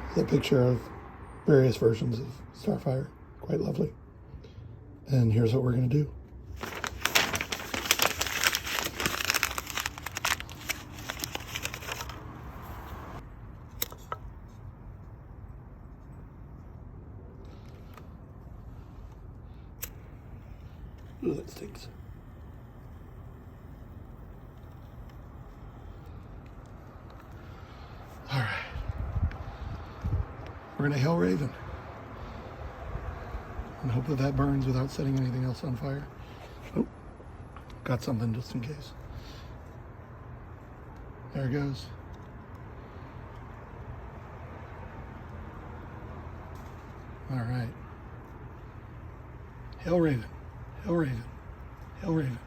It's a picture of various versions of Starfire. Quite lovely. And here's what we're going to do. Ooh, that stinks. All right. We're going to Hail Raven. And hope that burns without setting anything else on fire. Oh, got something just in case. There it goes. All right. Hail Raven. Hail Raven. Hail Raven.